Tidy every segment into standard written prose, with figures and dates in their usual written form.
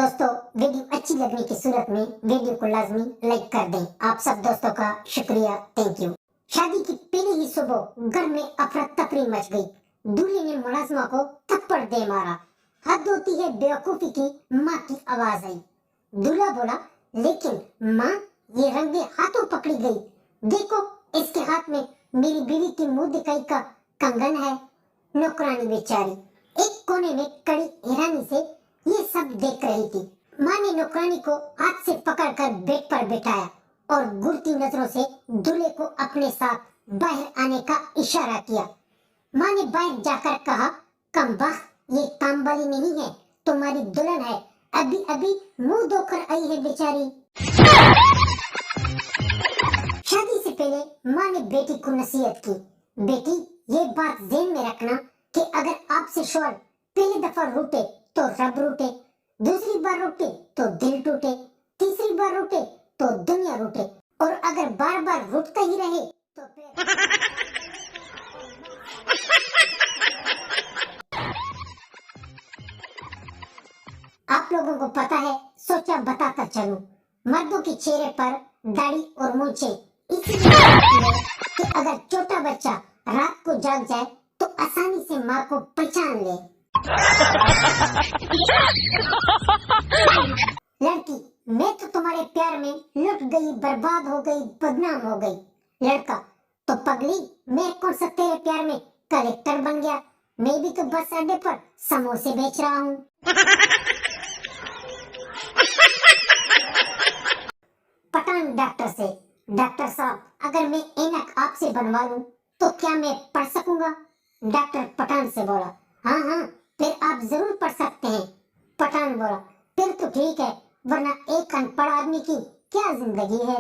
दोस्तों, वीडियो अच्छी लगने की सूरत में वीडियो को लाजमी लाइक कर दें। आप सब दोस्तों का शुक्रिया, थैंक यू। शादी की पहली ही सुबह घर में अफरा तफरी मच गई। दूल्हे ने मुलाजिमा को थप्पड़ दे मारा। हद होती है बेवकूफी की, माँ की आवाज आई। दूल्हा बोला, लेकिन माँ ये रंगे हाथों पकड़ी गई। देखो इसके हाथ में मेरी बीवी की मुंह दिखाई का कंगन है। नौकरानी बेचारी एक कोने में कड़ी हैरानी से ये सब देख रही थी। माँ ने नौकरानी को हाथ से पकड़कर बेड पर बैठाया और घूरती नजरों से दूल्हे को अपने साथ बाहर आने का इशारा किया। माँ ने बाहर जाकर कहा, कमबख्त, ये काम वाली नहीं है, तुम्हारी दुल्हन है, अभी अभी मुंह धोकर आई है बेचारी। शादी से पहले माँ ने बेटी को नसीहत की, बेटी ये बात ध्यान में रखना कि अगर आपसे शौहर पहली दफा रूठे तो रब रूठे, दूसरी बार रूठे तो दिल टूटे, तीसरी बार रूठे तो दुनिया रूठे, और अगर बार बार रूठता ही रहे तो फिर आप लोगों को पता है, सोचा बताता चलूं, मर्दों के चेहरे पर दाढ़ी और मूंछें इसलिए होती है कि अगर छोटा बच्चा रात को जाग जाए तो आसानी से माँ को पहचान ले। लड़की, मैं तो तुम्हारे प्यार में लुट गई, बर्बाद हो गई, बदनाम हो गई। लड़का, तो पगली, मैं कौन सा तेरे प्यार में कलेक्टर बन गया, मैं भी तो बस अड्डे पर समोसे बेच रहा हूँ। पठान डॉक्टर से, डॉक्टर साहब, अगर मैं ऐनक आपसे बनवा लूं तो क्या मैं पढ़ सकूंगा? डॉक्टर पठान से बोला, हाँ हाँ, फिर आप जरूर पढ़ सकते हैं। पठान बोला, फिर तो ठीक है, वरना एक अनपढ़ आदमी की क्या जिंदगी है।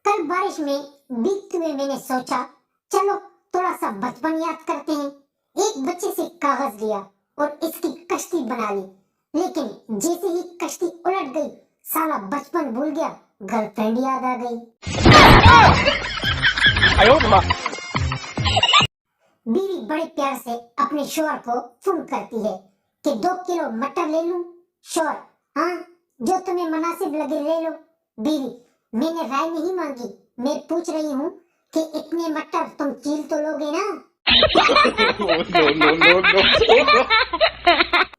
कल बारिश में भीगते हुए मैंने सोचा, चलो थोड़ा सा बचपन याद करते हैं। एक बच्चे से कागज लिया और इसकी कश्ती बना ली, लेकिन जैसे ही कश्ती उलट गई, साला बचपन भूल गया, गर्लफ्रेंड याद आ गई। बीवी बड़े प्यार से अपने शौहर को फोन करती है कि 2 किलो मटर ले लूं? शौहर, हाँ, जो तुम्हें मुनासिब लगे ले लो। बीवी, मैंने राय नहीं मांगी, मैं पूछ रही हूँ कि इतने मटर तुम चील तो लोगे ना?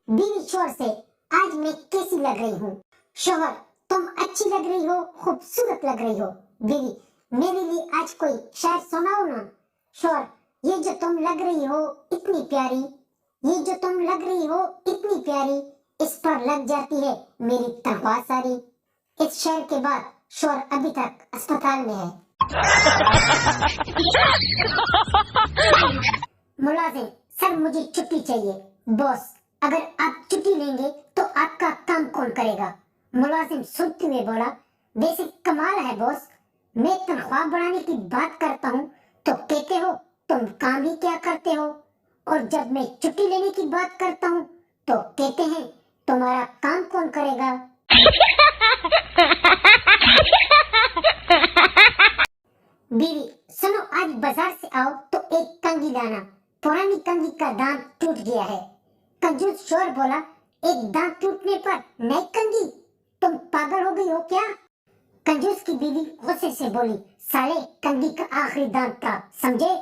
बीवी शौहर से, आज मैं कैसी लग रही हूँ? शौहर, तुम अच्छी लग रही हो, खूबसूरत लग रही हो। बीवी, मेरे लिए आज कोई शायर सुनाओ ना। शौहर, ये जो तुम लग रही हो इतनी प्यारी, ये जो तुम लग रही हो इतनी प्यारी, इस पर लग जाती है मेरी तनख्वाह सारी। इस शेर के बाद शौहर अभी तक अस्पताल में है। मुलाजिम, सर मुझे छुट्टी चाहिए। बॉस, अगर आप छुट्टी लेंगे तो आपका काम कौन करेगा? मुलाजिम सोचते हुए बोला, वैसे कमाल है बॉस, मैं तनख्वाह बढ़ाने की बात करता हूँ तो कहते हो तुम काम ही क्या करते हो, और जब मैं छुट्टी लेने की बात करता हूँ तो कहते हैं तुम्हारा काम कौन करेगा? बीवी, सुनो, आज बाजार से आओ तो एक कंघी लाना, पुरानी कंघी का दांत टूट गया है। कंजूस शौहर बोला, एक दांत टूटने पर नई कंघी? तुम पागल हो गई हो क्या? कंजूस की बीवी गुस्से से बोली, साले कंघी का आखिरी दांत था, समझे?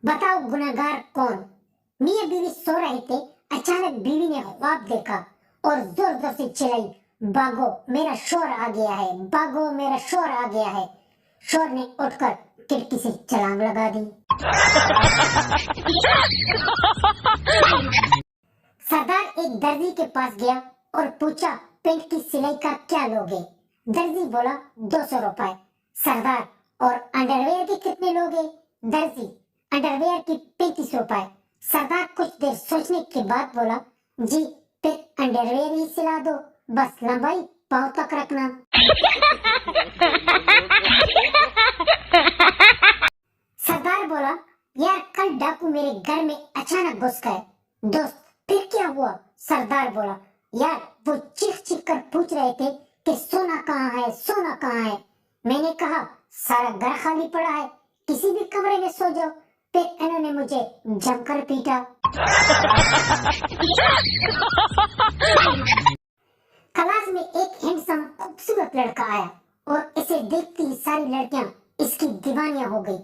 बताओ गुनहगार कौन? मियां बीवी सो रहे थे, अचानक बीवी ने ख्वाब देखा और जोर जोर से चिल्लाई, भागो मेरा शौहर आ गया है, भागो मेरा शौहर आ गया है। शौहर ने उठकर खिड़की से छलांग लगा दी। सरदार एक दर्जी के पास गया और पूछा, पेंट की सिलाई का क्या लोगे? दर्जी बोला, 200 रुपए। सरदार, और अंडरवेयर के कितने लोगे? दर्जी, अंडरवेयर की 35 रुपए। सरदार कुछ देर सोचने के बाद बोला, जी फिर अंडरवेयर ही सिला दो, बस लंबाई पांव तक रखना। सरदार बोला, यार कल डाकू मेरे घर में अचानक घुस गए। दोस्त, फिर क्या हुआ? सरदार बोला, यार वो चीख चीख कर पूछ रहे थे कि सोना कहाँ है, सोना कहाँ है। मैंने कहा सारा घर खाली पड़ा है, किसी भी कमरे में सो जाओ। फिर इन्होंने मुझे जमकर पीटा। क्लास में एक हैंडसम खूबसूरत लड़का आया और इसे देखती ही सारी लड़कियां इसकी दीवानियां हो गई।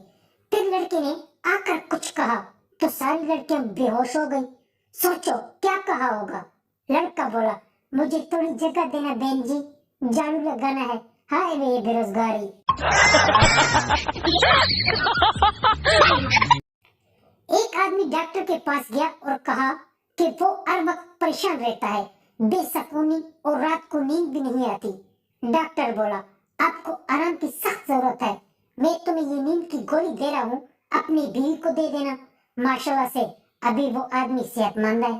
फिर लड़के ने आकर कुछ कहा तो सारी लड़कियां बेहोश हो गई। सोचो क्या कहा होगा। लड़का बोला, मुझे थोड़ी जगह देना बहन जी, झाड़ू लगाना है। हाय वे बेरोजगारी। एक आदमी डॉक्टर के पास गया और कहा कि वो हर वक्त परेशान रहता है, बेसकूनी और रात को नींद भी नहीं आती। डॉक्टर बोला, आपको आराम की सख्त जरूरत है। मैं तुम्हें ये नींद की गोली दे रहा हूँ, अपनी बीवी को दे देना। माशाल्लाह से अभी वो आदमी सेहतमंद है।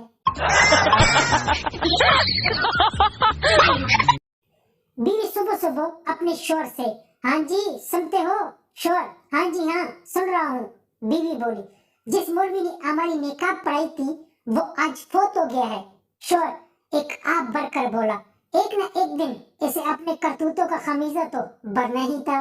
बीवी सुबह सुबह अपने शोहर से, हाँ जी सुनते हो? शोहर, हाँ जी हाँ सुन रहा हूँ। बीवी बोली, जिस मौलवी ने हमारी निकाह पढ़ाई थी वो आज फोत हो गया है। शोहर एक आप बढ़कर बोला, एक न एक दिन इसे अपने करतूतों का खमीजा तो भरना ही था।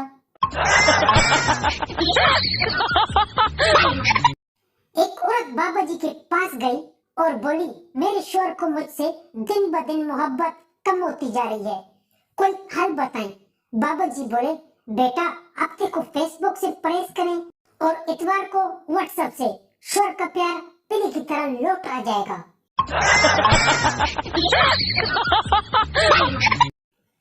एक औरत बाबा जी के पास गई और बोली, मेरे शोहर को मुझसे दिन ब दिन मोहब्बत कम होती जा रही है, कोई हल बताएं। बाबा जी बोले, बेटा हफ्ते को फेसबुक से परहेज करें और इतवार को व्हाट्सएप से। शोहर का प्यार पहले की तरह लौट आ जाएगा।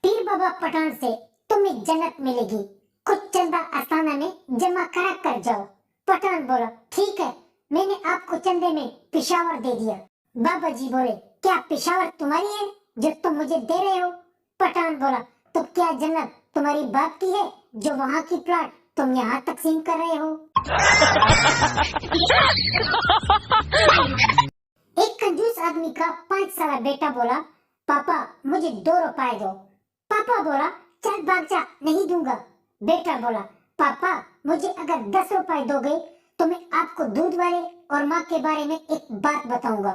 पीर बाबा पठान से तुम्हें जन्नत मिलेगी, कुछ चंदा आस्थाना में जमा करा कर जाओ। पठान बोला, ठीक है, मैंने आपको चंदे में पेशावर दे दिया। बाबा जी बोले, क्या पेशावर तुम्हारी है जो तुम मुझे दे रहे हो? पठान बोला, तो क्या जन्नत तुम्हारी बाप की है जो वहाँ की प्लाट तुम यहाँ तकसीम कर रहे हो? एक कंजूस आदमी का 5 साल बेटा बोला, पापा मुझे 2 रुपए दो। पापा बोला, चल भाग जा, नहीं दूंगा। बेटा बोला, पापा मुझे अगर 10 रुपए दोगे तो मैं आपको दूध वाले और माँ के बारे में एक बात बताऊंगा।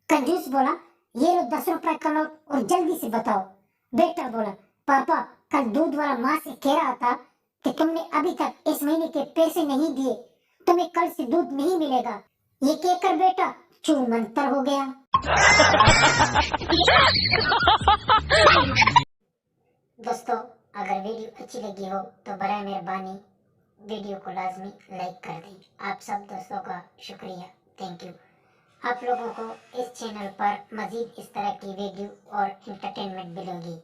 कंजूस बोला, ये लो 10 रुपए का नोट और जल्दी से बताओ। बेटा बोला, पापा कल दूध वाला माँ से कह रहा था कि तुमने अभी तक इस महीने के पैसे नहीं दिए, तुम्हें कल से दूध नहीं मिलेगा। ये कहकर बेटा चूर मंतर हो गया। दोस्तों अगर वीडियो अच्छी लगी हो तो बराए मेहरबानी वीडियो को लाजमी लाइक कर दें। आप सब दोस्तों का शुक्रिया, थैंक यू। आप लोगों को इस चैनल पर मजीद इस तरह की वीडियो और एंटरटेनमेंट मिलेगी।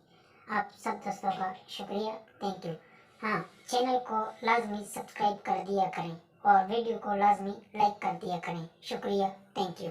आप सब दोस्तों का शुक्रिया, थैंक यू। हाँ, चैनल को लाजमी सब्सक्राइब कर दिया करें और वीडियो को लाजमी लाइक कर दिया करें। शुक्रिया, थैंक यू।